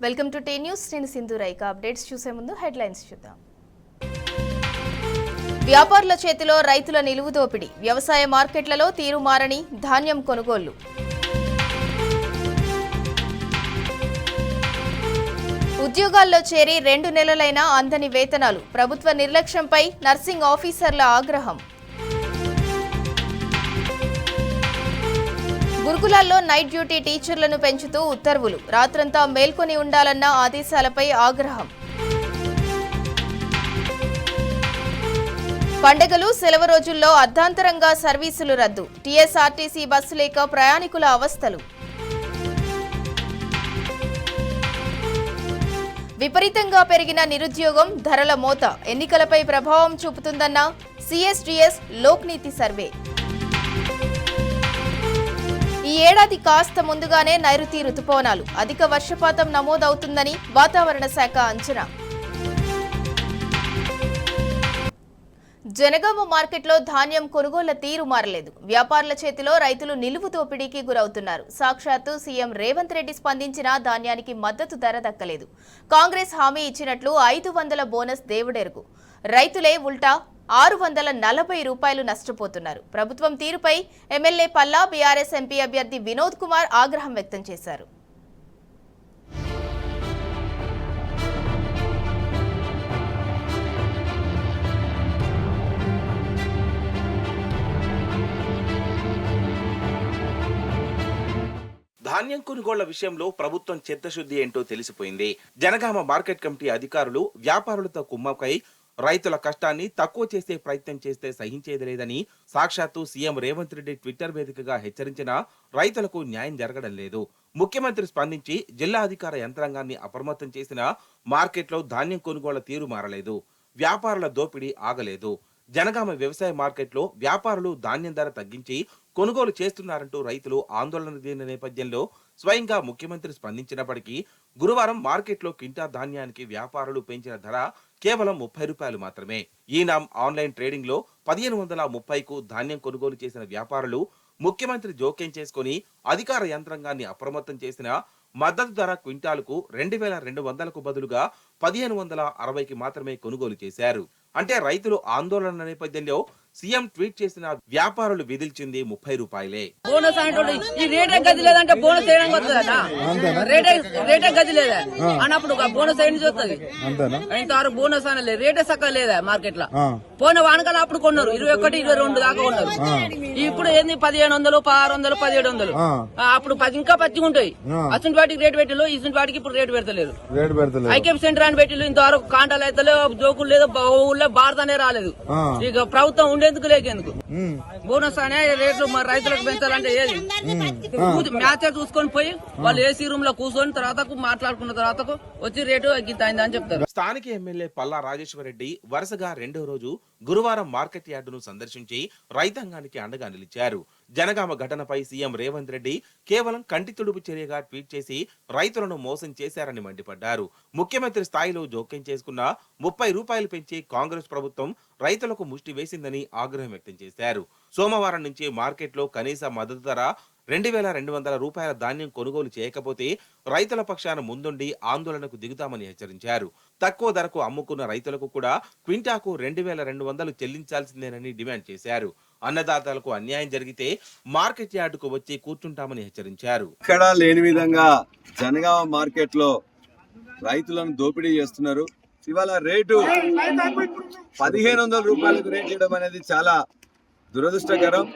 Welcome to tea news. నేను సింధు రైక. Updates చూసే ముందు హెడ్లైన్స్ చూద్దాం. వ్యాపారుల చేతిలో రైతుల నిలువు దోపిడీ, వ్యవసాయ మార్కెట్లలో తీరుమారని ధాన్యం కొనుగోళ్లు. ఉద్యోగాల్లో చేరి 2 నెలలైనా అందని వేతనాలు, ప్రభుత్వ నిర్లక్ష్యంపై నర్సింగ్ ఆఫీసర్ల ఆగ్రహం. గురుకులాల్లో నైట్ డ్యూటీ టీచర్లను పెంచుతూ ఉత్తర్వులు, రాత్రంతా మేల్కొని ఉండాలన్న ఆదేశాలపై ఆగ్రహం. పండగలు సెలవు రోజుల్లో అర్ధాంతరంగా సర్వీసులు రద్దు, టీఎస్ఆర్టీసీ బస్సు లేక ప్రయాణికుల అవస్థలు. విపరీతంగా పెరిగిన నిరుద్యోగం, ధరల మోత ఎన్నికలపై ప్రభావం చూపుతుందన్న సిఎస్డిఎస్ లోక్నీతి సర్వే. ఈ ఏడాది కాస్త ముందుగానే నైరుతి రుతుపవనాలు, అధిక వర్షపాతం నమోదవుతుందని వాతావరణ శాఖ అంచనా. జనగామ మార్కెట్లో ధాన్యం కొనుగోళ్ల తీరు మారలేదు. వ్యాపారుల చేతిలో రైతులు నిలువు దోపిడీకి గురవుతున్నారు. సాక్షాత్తు సీఎం రేవంత్ రెడ్డి స్పందించినా ధాన్యానికి మద్దతు ధర దక్కలేదు. కాంగ్రెస్ హామీ ఇచ్చినట్లు 500 బోనస్ దేవుడెరుగు. రైతులే ఉల్టా 640 రూపాయలు నష్టపోతున్నారు. ప్రభుత్వం తీరుపై ఎమ్మెల్యే పల్లా, బీఆర్ఎస్ ఎంపీ అభ్యర్థి వినోద్ కుమార్ ఆగ్రహం వ్యక్తం చేశారు. ధాన్యం కొనుగోళ్ల విషయంలో ప్రభుత్వం చిత్తశుద్ధి ఏంటో తెలిసిపోయింది. జనగామ మార్కెట్ కమిటీ అధికారులు వ్యాపారులతో కుమ్మకై రైతుల కష్టాన్ని తక్కువ చేసే ప్రయత్నం చేస్తే సహించేది లేదని సాక్షాత్తు సీఎం రేవంత్ రెడ్డి ట్విట్టర్ వేదికగా హెచ్చరించినా రైతులకు న్యాయం జరగడం లేదు. ముఖ్యమంత్రి స్పందించి జిల్లా అధికార యంత్రాంగాన్ని అప్రమత్తం చేసినా మార్కెట్లో ధాన్యం కొనుగోళ్ల తీరు మారలేదు. వ్యాపారుల దోపిడీ ఆగలేదు. జనగామ వ్యవసాయ మార్కెట్లో వ్యాపారులు ధాన్యం ధర తగ్గించి కొనుగోలు చేస్తున్నారంటూ రైతులు ఆందోళన దిగిన నేపథ్యంలో స్వయంగా ముఖ్యమంత్రి స్పందించినప్పటికీ గురువారం మార్కెట్లో క్వింటా ధాన్యానికి వ్యాపారులు పెంచిన ధర కేవలం 30 రూపాయలు మాత్రమే. ఈనాం ఆన్లైన్ ట్రేడింగ్ లో 1530కు ధాన్యం కొనుగోలు చేసిన వ్యాపారులు ముఖ్యమంత్రి జోక్యం చేసుకుని అధికార యంత్రాంగాన్ని అప్రమత్తం చేసిన మద్దతు ధర క్వింటాలకు 2200కు బదులుగా 1560కి మాత్రమే కొనుగోలు చేశారు. అంటే రైతులు ఆందోళన నేపథ్యంలో సీఎం ట్వీట్ చేసిన వ్యాపారులు విధిల్చింది 30 రూపాయలే. బోనస్ ఈ రేటే గది లేదంటే బోనస్ వేయడానికి వస్తుందా? రేటే గది లేదా అన్నప్పుడు బోనస్ ఏంటి చూస్తుంది? ఇంతవరకు బోనస్ అనలేదు, రేటే సక్క లేదా మార్కెట్ లో. పోయిన వానకాలం అప్పుడు కొన్నారు 21, 22 దాకా కొన్నారు. ఇప్పుడు ఏంది 1500, 1600, 1700. అప్పుడు ఇంకా పచ్చిగా ఉంటాయి. అసలు వాటికి రేటు పెట్టిలు, ఇసుంటి వాటికి ఇప్పుడు రేటు పెడతలేరు. ఐకేఎం సెంటర్ అని పెట్టిలు, ఇంతవరకు కాంటాలు అయితే జోకులు లేదు, ఊళ్ళో భారతనే రాలేదు. ఇక ప్రభుత్వం ఉండేందుకు లేకెందుకు బోనస్ అనే రేట్లు మరి రైతులకు పెంచాలంటే ఏది? మ్యాచ్ చూసుకొని పోయి వాళ్ళు ఏసీ రూమ్ లో కూర్చొని తర్వాత మాట్లాడుకున్న తర్వాత వచ్చి రేటు ఎగ్గిపోయింది అని చెప్తారు. స్థానిక ఎమ్మెల్యే పల్లా రాజేశ్వర్ రెడ్డి వరుసగా 2వ రోజు గురువారం మార్కెట్ యార్డును సందర్శించి రైతాంగానికి అండగా నిలిచారు. జనగామ ఘటనపై సీఎం రేవంత్ రెడ్డి కేవలం కంటి తుడుపు చర్యగా ట్వీట్ చేసి రైతులను మోసం చేశారని మండిపడ్డారు. ముఖ్యమంత్రి స్థాయిలో జోక్యం చేసుకున్న 30 రూపాయలు పెంచి కాంగ్రెస్ ప్రభుత్వం రైతులకు ముష్టి వేసిందని ఆగ్రహం వ్యక్తం చేశారు. సోమవారం నుంచి మార్కెట్లో కనీస మద్దతు ధర 2200 రూపాయల ధాన్యం కొనుగోలు చేయకపోతే రైతుల పక్షాన ముందుండి ఆందోళనకు దిగుతామని హెచ్చరించారు. తక్కువ ధరకు అమ్ముకున్న రైతులకు కూడా క్వింటాకు 2200 చెల్లించాల్సిందేనని డిమాండ్ చేశారు. అన్నదాతలకు అన్యాయం జరిగితే మార్కెట్ యార్డుకు వచ్చి కూర్చుంటామని హెచ్చరించారు. ఇక్కడ లేని విధంగా జనగామ మార్కెట్ లో రైతులను దోపిడీ చేస్తున్నారు. ఇవాళ రేటు 1500 రూపాయలకు రేట్ చేయడం అనేది చాలా దురదృష్టకరం.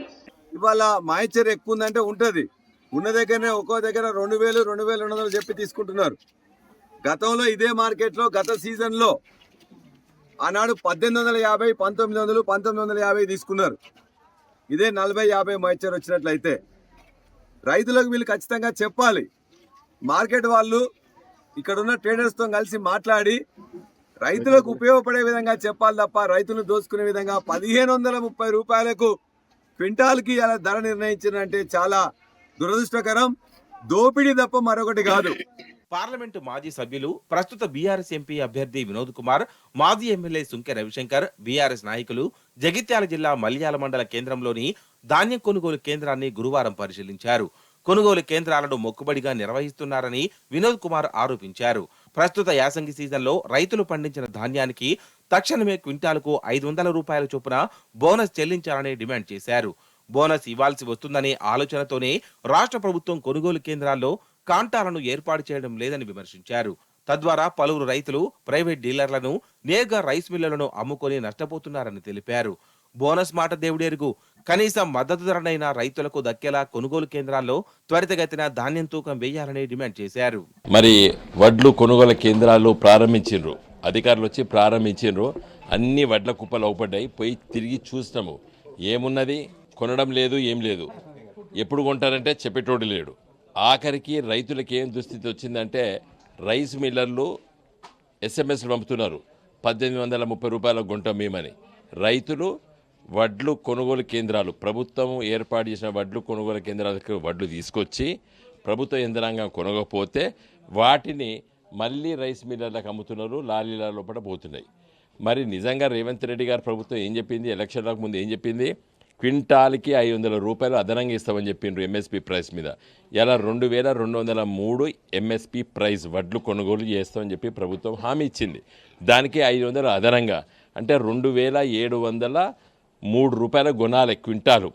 ఇవాళ మాయిచర్ ఎక్కువ ఉందంటే ఉంటది, ఉన్న దగ్గరనే ఒక్కో దగ్గర 2000, 2200 చెప్పి తీసుకుంటున్నారు. గతంలో ఇదే మార్కెట్ లో గత సీజన్ లో ఆనాడు 1850, 1900, 1950 తీసుకున్నారు. ఇదే 40-50 మాయిచర్ వచ్చినట్లయితే రైతులకు వీళ్ళు ఖచ్చితంగా చెప్పాలి. మార్కెట్ వాళ్ళు ఇక్కడ ఉన్న ట్రేడర్స్ తో కలిసి మాట్లాడి రైతులకు ఉపయోగపడే విధంగా చెప్పాలి తప్ప రైతులను దోచుకునే విధంగా 1530 రూపాయలకు క్వింటాల్కి అలా ధర నిర్ణయించిందంటే చాలా దురదృష్టకరం. దోపిడీ తప్ప మరొకటి కాదు. పార్లమెంటు మాజీ సభ్యులు, ప్రస్తుత బీఆర్ఎస్ ఎంపీ అభ్యర్థి వినోద్ కుమార్, మాజీ ఎమ్మెల్యే సుంకె రవిశంకర్, బీఆర్ఎస్ నాయకులు జగిత్యాల జిల్లా మల్యాల మండల కేంద్రంలోని ధాన్యం కొనుగోలు కేంద్రాన్ని గురువారం పరిశీలించారు. కొనుగోలు కేంద్రాలను మొక్కుబడిగా నిర్వహిస్తున్నారని వినోద్ కుమార్ ఆరోపించారు. ప్రస్తుత యాసంగి సీజన్లో రైతులు పండించిన ధాన్యానికి తక్షణమే క్వింటాలకు 500 రూపాయల చొప్పున బోనస్ చెల్లించాలని డిమాండ్ చేశారు. బోనస్ ఇవ్వాల్సి వస్తుందనే ఆలోచనతోనే రాష్ట్ర ప్రభుత్వం కొనుగోలు కేంద్రాల్లో కాంటాలను ఏర్పాటు చేయడం లేదని విమర్శించారు. తద్వారా పలువురు రైతులు ప్రైవేట్ డీలర్లను నేరుగా రైస్ మిల్లులను అమ్ముకొని నష్టపోతున్నారని తెలిపారు. బోనస్ మాట దేవుడెరుగు, కనీసం మద్దతు ధరనైనా రైతులకు దక్కేలా కొనుగోలు కేంద్రాల్లో త్వరితగతిన ధాన్యం తూకం వేయాలని డిమాండ్ చేశారు. మరి వడ్లు కొనుగోలు కేంద్రాలు ప్రారంభించిండ్రు, అధికారులు వచ్చి ప్రారంభించిండ్రు. అన్ని వడ్ల కుప్పలు అవుపడ్డాయి. పోయి తిరిగి చూసినాము, ఏమున్నది కొనడం లేదు, ఏం లేదు. ఎప్పుడు కొంటారంటే చెప్పేటోడు లేడు. ఆఖరికి రైతులకు ఏం దుస్థితి వచ్చిందంటే రైస్ మిల్లర్లు ఎస్ఎంఎస్లు పంపుతున్నారు, 1830 రూపాయల గుంట మేమని. రైతులు వడ్లు కొనుగోలు కేంద్రాలు, ప్రభుత్వం ఏర్పాటు చేసిన వడ్లు కొనుగోలు కేంద్రాలకు వడ్లు తీసుకొచ్చి ప్రభుత్వ యంత్రాంగం కొనకపోతే వాటిని మళ్ళీ రైస్ మిల్లర్లకు అమ్ముతున్నారు, లారీల లోపల పోతున్నాయి. మరి నిజంగా రేవంత్ రెడ్డి గారు ప్రభుత్వం ఏం చెప్పింది, ఎలక్షన్లకు ముందు ఏం చెప్పింది, క్వింటాల్కి 500 రూపాయలు అదనంగా ఇస్తామని చెప్పిండ్రు ఎంఎస్పీ ప్రైస్ మీద. ఇలా 2203 ఎంఎస్పీ ప్రైస్ వడ్లు కొనుగోలు చేస్తామని చెప్పి ప్రభుత్వం హామీ ఇచ్చింది. దానికి 500 అదనంగా, అంటే 2703 రూపాయల కొనాలి క్వింటాలు.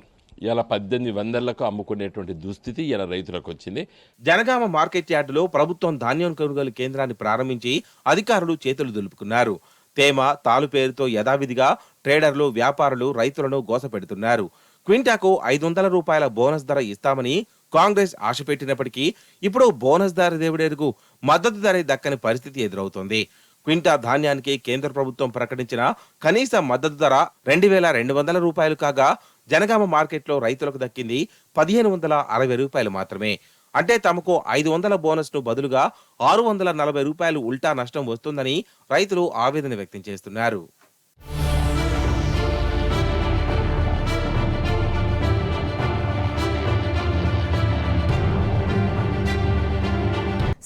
ఇలా 1800లకు అమ్ముకునేటువంటి దుస్థితి ఇలా రైతులకు వచ్చింది. జనగామ మార్కెట్ యార్డులో ప్రభుత్వం ధాన్యం కొనుగోలు కేంద్రాన్ని ప్రారంభించి అధికారులు చేతులు దులుపుకున్నారు. తేమ, తాలు పేరుతో యథావిధిగా ట్రేడర్లు, వ్యాపారులు రైతులను గోసపెడుతున్నారు. క్వింటాకు 500 రూపాయల బోనస్ ధర ఇస్తామని కాంగ్రెస్ ఆశ పెట్టినప్పటికీ ఇప్పుడు బోనస్ ధర దేవుడెరుగు, మద్దతు ధర దక్కని పరిస్థితి ఎదురవుతోంది. క్వింటా ధాన్యానికి కేంద్ర ప్రభుత్వం ప్రకటించిన కనీస మద్దతు ధర 2200 రూపాయలు కాగా జనగామ మార్కెట్లో రైతులకు దక్కింది 1560 రూపాయలు మాత్రమే. అంటే తమకు 500 బోనస్ ను బదులుగా 640 రూపాయలు ఉల్టా నష్టం వస్తుందని రైతులు ఆవేదన వ్యక్తం చేస్తున్నారు.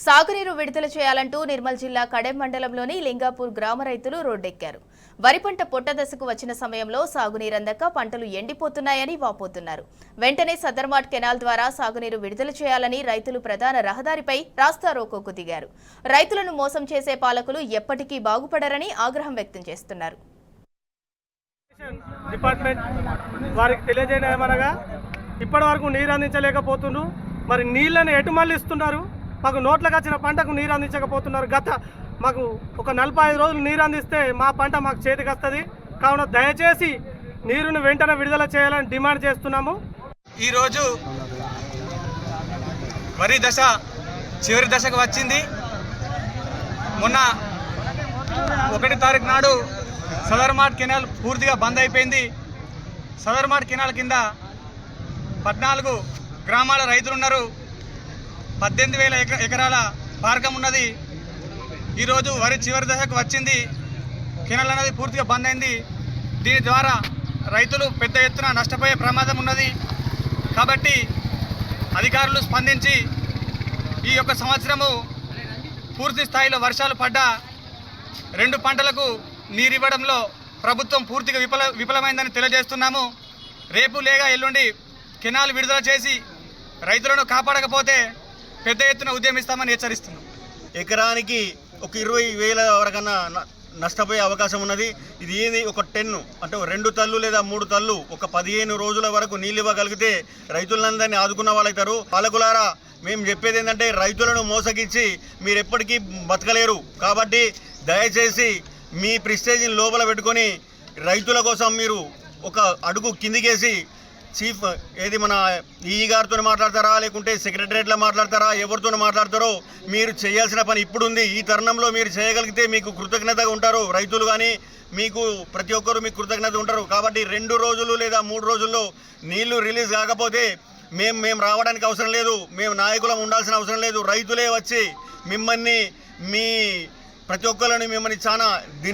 సాగునీరు విడుదల చేయాలంటూ నిర్మల్ జిల్లా కడెం మండలంలోని లింగాపూర్ గ్రామ రైతులు రోడ్డెక్కారు. వరి పంట పొట్ట దశకు వచ్చిన సమయంలో సాగునీరందక పంటలు ఎండిపోతున్నాయని వాపోతున్నారు. వెంటనే సదర్మాట్ కెనాల్ ద్వారా సాగునీరు విడుదల చేయాలని రైతులు ప్రధాన రహదారిపై రాస్తా రోకోకు దిగారు. రైతులను మోసం చేసే పాలకులు ఎప్పటికీ బాగుపడరని ఆగ్రహం వ్యక్తం చేస్తున్నారు. డిపార్ట్మెంట్ వారికి తెలియజేయమనగా ఇప్పటి వరకు నీరు అందించలేకపోతున్నారు. మరి నీళ్లను ఎటు మళ్ళిస్తున్నారు? మాకు నోట్లకు వచ్చిన పంటకు నీరు అందించకపోతున్నారు. మాకు ఒక 45 రోజులు నీరు అందిస్తే మా పంట మాకు చేతికి వస్తుంది. కావున దయచేసి నీరును వెంటనే విడుదల చేయాలని డిమాండ్ చేస్తున్నాము. ఈరోజు వరి దశ చివరి దశకు వచ్చింది. మొన్న 1 తారీఖు నాడు సదర్మాట్ కెనాల్ పూర్తిగా బంద్ అయిపోయింది. సదర్మాట్ కెనాల్ కింద 14 గ్రామాల రైతులు ఉన్నారు. 18,000 ఎకరాల పార్కం ఉన్నది. ఈరోజు వరి చివరి దశకు వచ్చింది. కెనాల్ అనేది పూర్తిగా బంద్ అయింది. దీని ద్వారా రైతులు పెద్ద ఎత్తున నష్టపోయే ప్రమాదం ఉన్నది. కాబట్టి అధికారులు స్పందించి ఈ యొక్క సంవత్సరము పూర్తి స్థాయిలో వర్షాలు పడ్డా 2 పంటలకు నీరివ్వడంలో ప్రభుత్వం పూర్తిగా విఫలమైందని తెలియజేస్తున్నాము. రేపు లేక ఎల్లుండి కెనాల్ విడుదల చేసి రైతులను కాపాడకపోతే పెద్ద ఎత్తున ఉద్యమిస్తామని హెచ్చరిస్తున్నాం. ఎకరానికి ఒక 20,000 వరకన్నా నష్టపోయే అవకాశం ఉన్నది. ఇది ఏది ఒక 10 అంటే 2 తల్లు లేదా 3 తల్లు ఒక 15 రోజుల వరకు నీళ్ళు ఇవ్వగలిగితే రైతులందరినీ ఆదుకున్న వాళ్ళవుతారు. పాలకులారా, మేము చెప్పేది ఏంటంటే రైతులను మోసగించి మీరు ఎప్పటికీ బతకలేరు. కాబట్టి దయచేసి మీ ప్రిస్టేజ్ని లోపల పెట్టుకొని రైతుల కోసం మీరు ఒక అడుగు కిందికేసి చీఫ్ ఏది మన ఈఈ గారితో మాట్లాడతారా, లేకుంటే సెక్రటరియట్లో మాట్లాడతారా, ఎవరితో మాట్లాడతారో మీరు చేయాల్సిన పని ఇప్పుడు ఉంది. ఈ తరుణంలో మీరు చేయగలిగితే మీకు కృతజ్ఞతగా ఉంటారు రైతులు, కానీ మీకు ప్రతి ఒక్కరు మీకు కృతజ్ఞత ఉంటారు. కాబట్టి 2 రోజులు లేదా 3 రోజుల్లో నీళ్లు రిలీజ్ కాకపోతే మేము రావడానికి అవసరం లేదు, మేము నాయకులం ఉండాల్సిన అవసరం లేదు. రైతులే వచ్చి మిమ్మల్ని మీ ప్రతి ఒక్కరిని మిమ్మల్ని చాలా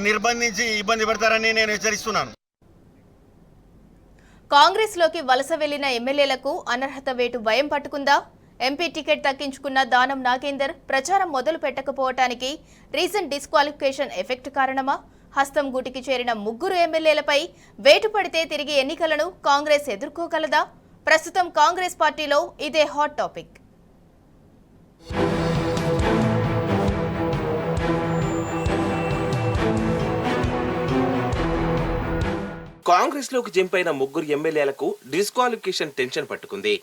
నిర్బంధించి ఇబ్బంది పెడతారని నేను హెచ్చరిస్తున్నాను. కాంగ్రెస్ లోకి వలస వెళ్లిన ఎమ్మెల్యేలకు అనర్హత వేటు భయం పట్టుకుందా? ఎంపీ టికెట్ దక్కించుకున్న దానం నాగేందర్ ప్రచారం మొదలు పెట్టకపోవటానికి రీసెంట్ డిస్క్వాలిఫికేషన్ ఎఫెక్ట్ కారణమా? హస్తం గూటికి చేరిన 3 ఎమ్మెల్యేలపై వేటు పడితే తిరిగి ఎన్నికలను కాంగ్రెస్ ఎదుర్కోగలదా? ప్రస్తుతం కాంగ్రెస్ పార్టీలో ఇదే హాట్ టాపిక్. కాంగ్రెస్ లోకి జంపైన ముగ్గురు ఎమ్మెల్యేలకు డిస్క్వాలిఫికేషన్ టెన్షన్ పట్టుకుంది.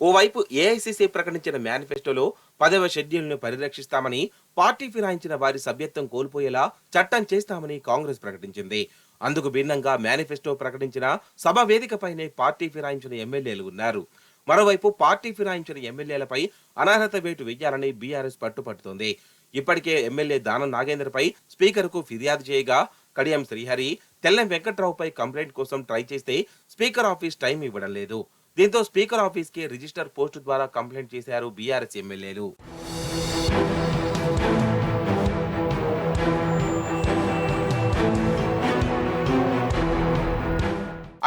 ఓవైపు ఏఐసీసీ ప్రకటించిన మేనిఫెస్టోలో 10వ షెడ్యూల్ను పరిరక్షిస్తామని, పార్టీ ఫిరాయించిన వారి సభ్యత్వం కోల్పోయేలా చట్టం చేస్తామని కాంగ్రెస్ ప్రకటించింది. అందుకు భిన్నంగా మేనిఫెస్టో ప్రకటించిన సభ వేదికపైనే పార్టీ ఫిరాయించిన ఎమ్మెల్యేలు ఉన్నారు. మరోవైపు పార్టీ ఫిరాయించిన ఎమ్మెల్యేలపై అనర్హత వేటు వేయాలని బీఆర్ఎస్ పట్టుపడుతోంది. ఇప్పటికే ఎమ్మెల్యే దానం నాగేంద్రపై స్పీకర్కు ఫిర్యాదు చేయగా కడియం శ్రీహరి, తెల్లం వెంకట్రావుపై కంప్లైంట్ కోసం ట్రై చేస్తే స్పీకర్ ఆఫీస్ టైం ఇవ్వడం లేదు. దీంతో స్పీకర్ ఆఫీస్ కి రిజిస్టర్ పోస్టు ద్వారా కంప్లైంట్ చేశారు బీఆర్ఎస్ ఎమ్మెల్యేలు.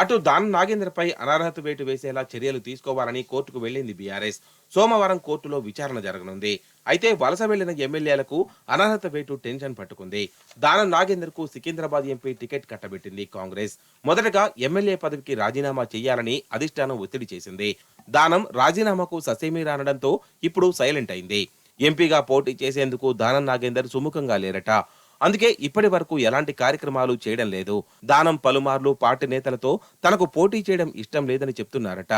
అటు దానం నాగేంద్రపై అనర్హత వేటు వేసేలా చర్యలు తీసుకోవాలని కోర్టుకు వెళ్లింది బీఆర్ఎస్. సోమవారం కోర్టులో విచారణ జరగనుంది. అయితే వలస వెళ్లిన ఎమ్మెల్యేలకు అనర్హత వేటు టెన్షన్ పట్టుకుంది. దానం నాగేందర్ కు సికింద్రాబాద్ ఎంపీ టికెట్ కట్టబెట్టింది కాంగ్రెస్. మొదటగా ఎమ్మెల్యే పదవికి రాజీనామా చేయాలని అధిష్టానం ఒత్తిడి చేసింది. దానం రాజీనామాకు ససేమిరానడంతో ఇప్పుడు సైలెంట్ అయింది. ఎంపీగా పోటీ చేసేందుకు దానం నాగేందర్ సుముఖంగా లేరట. అందుకే ఇప్పటి వరకు ఎలాంటి కార్యక్రమాలు చేయడం లేదు. దానం పలుమార్లు పార్టీ నేతలతో తనకు పోటీ చేయడం ఇష్టం లేదని చెప్తున్నారట.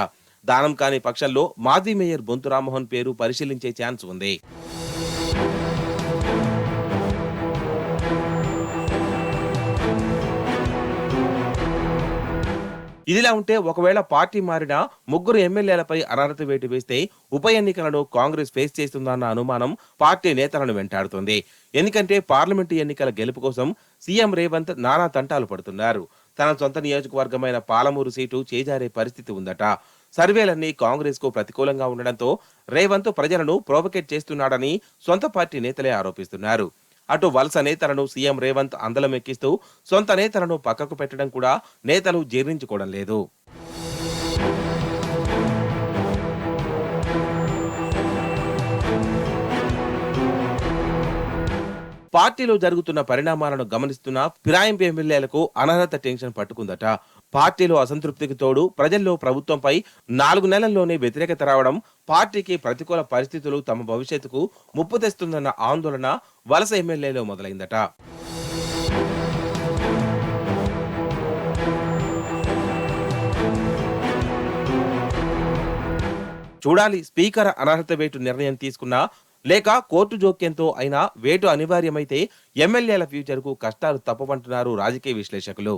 దానం కాని పక్షంలో మాజీ మేయర్ బొంతు రామ్మోహన్ పేరు పరిశీలించే ఛాన్స్ ఉంది. ఇదిలా ఉంటే ఒకవేళ పార్టీ మారిన ముగ్గురు ఎమ్మెల్యేలపై అనర్హత వేటు వేస్తే ఉప ఎన్నికలను కాంగ్రెస్ ఫేస్ చేస్తుందన్న అనుమానం పార్టీ నేతలను వెంటాడుతుంది. ఎందుకంటే పార్లమెంటు ఎన్నికల గెలుపు కోసం సీఎం రేవంత్ నానా తంటాలు పడుతున్నారు. తన సొంత నియోజకవర్గమైన పాలమూరు సీటు చేజారే పరిస్థితి ఉందట. సర్వేలన్నీ కాంగ్రెస్ కు ప్రతికూలంగా ఉండడంతో రేవంత్ ప్రజలను ప్రొవోకేట్ చేస్తున్నాడని సొంత పార్టీ నేతలే ఆరోపిస్తున్నారు. అటు వలస నేతలను సీఎం రేవంత్ అందలం ఎక్కిస్తూ సొంత నేతలను పక్కకు పెట్టడం కూడా నేతలు జీర్ణించుకోవడం లేదు. పార్టీలో జరుగుతున్న పరిణామాలను గమనిస్తున్న ఫిరాయింపు ఎమ్మెల్యేలకు అనర్హత టెన్షన్ పట్టుకుందట. పార్టీలో అసంతృప్తికి తోడు ప్రజల్లో ప్రభుత్వంపై 4 నెలల్లోనే వ్యతిరేకత రావడం, పార్టీకి ప్రతికూల పరిస్థితులు తమ భవిష్యత్తుకు ముప్పు తెస్తుందన్న ఆందోళన వలస ఎమ్మెల్యేలో మొదలైందట. చూడాలి స్పీకర్ అనర్హత వేటు నిర్ణయం తీసుకున్నా లేక కోర్టు జోక్యంతో అయినా వేటు అనివార్యమైతే ఎమ్మెల్యేల ఫ్యూచర్ కు కష్టాలు తప్పవంటున్నారు రాజకీయ విశ్లేషకులు.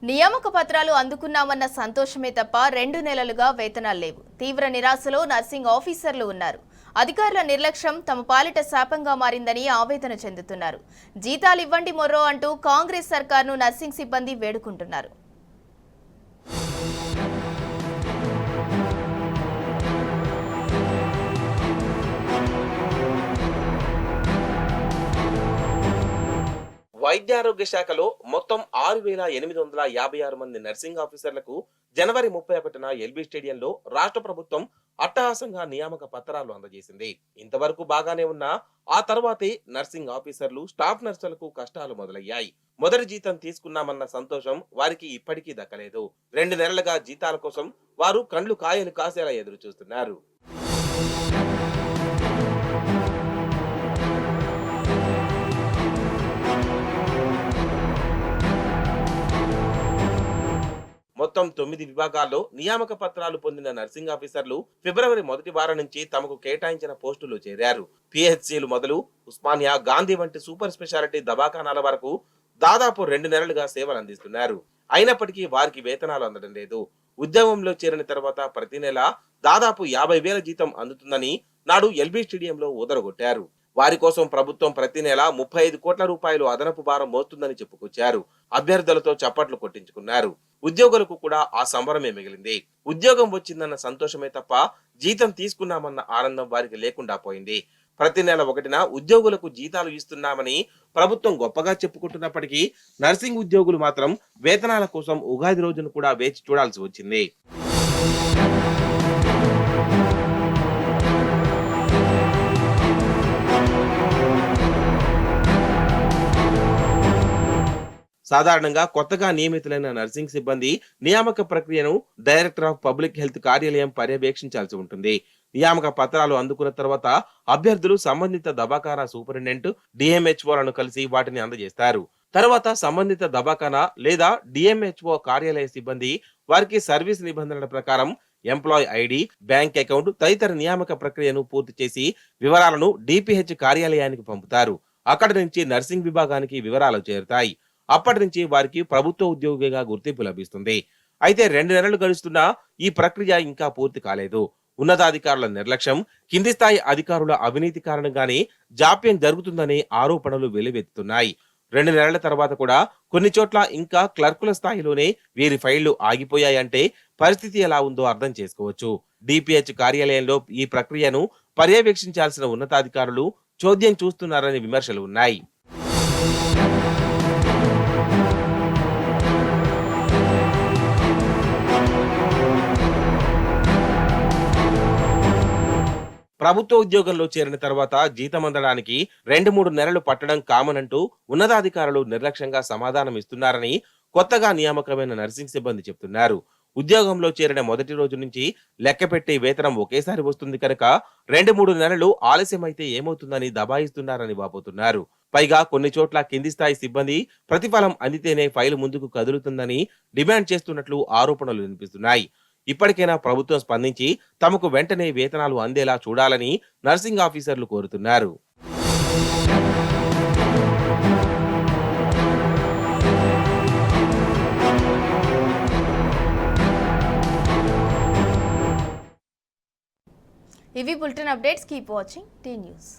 నియామక పత్రాలు అందుకున్నామన్న సంతోషమే తప్ప 2 నెలలుగా వేతనాలు లేవు. తీవ్ర నిరాశలో నర్సింగ్ ఆఫీసర్లు ఉన్నారు. అధికారుల నిర్లక్ష్యం తమ పాలిట శాపంగా మారిందని ఆవేదన చెందుతున్నారు. జీతాలు ఇవ్వండి మొర్రో అంటూ కాంగ్రెస్ సర్కార్ను నర్సింగ్ సిబ్బంది వేడుకుంటున్నారు. వైద్యారోగ్య శాఖలో మొత్తం 6,856 మంది నర్సింగ్ ఆఫీసర్లకు జనవరి 31న ఎల్బీ స్టేడియంలో రాష్ట్ర ప్రభుత్వం అట్టహాసంగా నియామక పత్రాలు అందజేసింది. ఇంతవరకు బాగానే ఉన్నా ఆ తర్వాతే నర్సింగ్ ఆఫీసర్లు, స్టాఫ్ నర్సులకు కష్టాలు మొదలయ్యాయి. మొదటి జీతం తీసుకున్నామన్న సంతోషం వారికి ఇప్పటికీ దక్కలేదు. 2 నెలలుగా జీతాల కోసం వారు కండ్లు కాయలు కాసేలా ఎదురు చూస్తున్నారు. మొత్తం 9 విభాగాల్లో నియామక పత్రాలు పొందిన నర్సింగ్ ఆఫీసర్లు ఫిబ్రవరి మొదటి వారం నుంచి తమకు కేటాయించిన పోస్టులు చేరారు. పిహెచ్సిలు మొదలు ఉస్మానియా, గాంధీ వంటి సూపర్ స్పెషాలిటీ దవాఖానాల వరకు దాదాపు 2 నెలలుగా సేవలు అందిస్తున్నారు. అయినప్పటికీ వారికి వేతనాలు అందడం లేదు. ఉద్యోగంలో చేరిన తర్వాత ప్రతి నెల దాదాపు 50,000 జీతం అందుతుందని నాడు ఎల్బీ స్టేడియంలో ఊదరగొట్టారు. వారి కోసం ప్రభుత్వం ప్రతి నెల 35 కోట్ల రూపాయలు అదనపు భారం మోస్తుందని చెప్పుకొచ్చారు. అభ్యర్థులతో చప్పట్లు కొట్టించుకున్నారు. ఉద్యోగులకు కూడా ఆ సంబరమే మిగిలింది. ఉద్యోగం వచ్చిందన్న సంతోషమే తప్ప జీతం తీసుకున్నామన్న ఆనందం వారికి లేకుండా పోయింది. ప్రతి నెల 1న ఉద్యోగులకు జీతాలు ఇస్తున్నామని ప్రభుత్వం గొప్పగా చెప్పుకుంటున్నప్పటికీ నర్సింగ్ ఉద్యోగులు మాత్రం వేతనాల కోసం ఉగాది రోజును కూడా వేచి చూడాల్సి వచ్చింది. సాధారణంగా కొత్తగా నియమితులైన నర్సింగ్ సిబ్బంది నియామక ప్రక్రియను డైరెక్టర్ ఆఫ్ పబ్లిక్ హెల్త్ కార్యాలయం పర్యవేక్షించాల్సి ఉంటుంది. నియామక పత్రాలు అందుకున్న తర్వాత అభ్యర్థులు సంబంధిత దవాఖానా సూపరింటెండెంట్, డిఎంహెచ్ఓలను కలిసి వాటిని అందజేస్తారు. తర్వాత సంబంధిత దవాఖానా లేదా డిఎంహెచ్ఓ కార్యాలయ సిబ్బంది వారికి సర్వీస్ నిబంధనల ప్రకారం ఎంప్లాయ్ ఐడి, బ్యాంక్ అకౌంట్ తదితర నియామక ప్రక్రియను పూర్తి చేసి వివరాలను డిపిహెచ్ కార్యాలయానికి పంపుతారు. అక్కడి నుంచి నర్సింగ్ విభాగానికి వివరాలు చేరుతాయి. అప్పటి నుంచి వారికి ప్రభుత్వ ఉద్యోగిగా గుర్తింపు లభిస్తుంది. అయితే 2 నెలలు గడుస్తున్నా ఈ ప్రక్రియ ఇంకా పూర్తి కాలేదు. ఉన్నతాధికారుల నిర్లక్ష్యం, కింది స్థాయి అధికారుల అవినీతి కారణంగానే జాప్యం జరుగుతుందనే ఆరోపణలు వెల్లువెత్తుతున్నాయి. 2 నెలల తర్వాత కూడా కొన్ని చోట్ల ఇంకా క్లర్కుల స్థాయిలోనే వీరి ఫైళ్లు ఆగిపోయాయంటే పరిస్థితి ఎలా ఉందో అర్థం చేసుకోవచ్చు. డిపిహెచ్ కార్యాలయంలో ఈ ప్రక్రియను పర్యవేక్షించాల్సిన ఉన్నతాధికారులు చోద్యం చూస్తున్నారనే విమర్శలు ఉన్నాయి. ప్రభుత్వ ఉద్యోగంలో చేరిన తర్వాత జీతం అందడానికి 2-3 నెలలు పట్టడం కామన్ అంటూ ఉన్నతాధికారులు నిర్లక్ష్యంగా సమాధానం ఇస్తున్నారని కొత్తగా నియామకమైన నర్సింగ్ సిబ్బంది చెప్తున్నారు. ఉద్యోగంలో చేరిన మొదటి రోజు నుంచి లెక్కపెట్టే వేతనం ఒకేసారి వస్తుంది కనుక 2-3 నెలలు ఆలస్యమైతే ఏమవుతుందని దబాయిస్తున్నారని వాపోతున్నారు. పైగా కొన్ని చోట్ల కింది స్థాయి సిబ్బంది ప్రతిఫలం అందితేనే ఫైలు ముందుకు కదులుతుందని డిమాండ్ చేస్తున్నట్లు ఆరోపణలు వినిపిస్తున్నాయి. ఇప్పటికైనా ప్రభుత్వం స్పందించి తమకు వెంటనే వేతనాలు అందేలా చూడాలని నర్సింగ్ ఆఫీసర్లు కోరుతున్నారు. ఇవి bulletin updates. Keep watching tea news.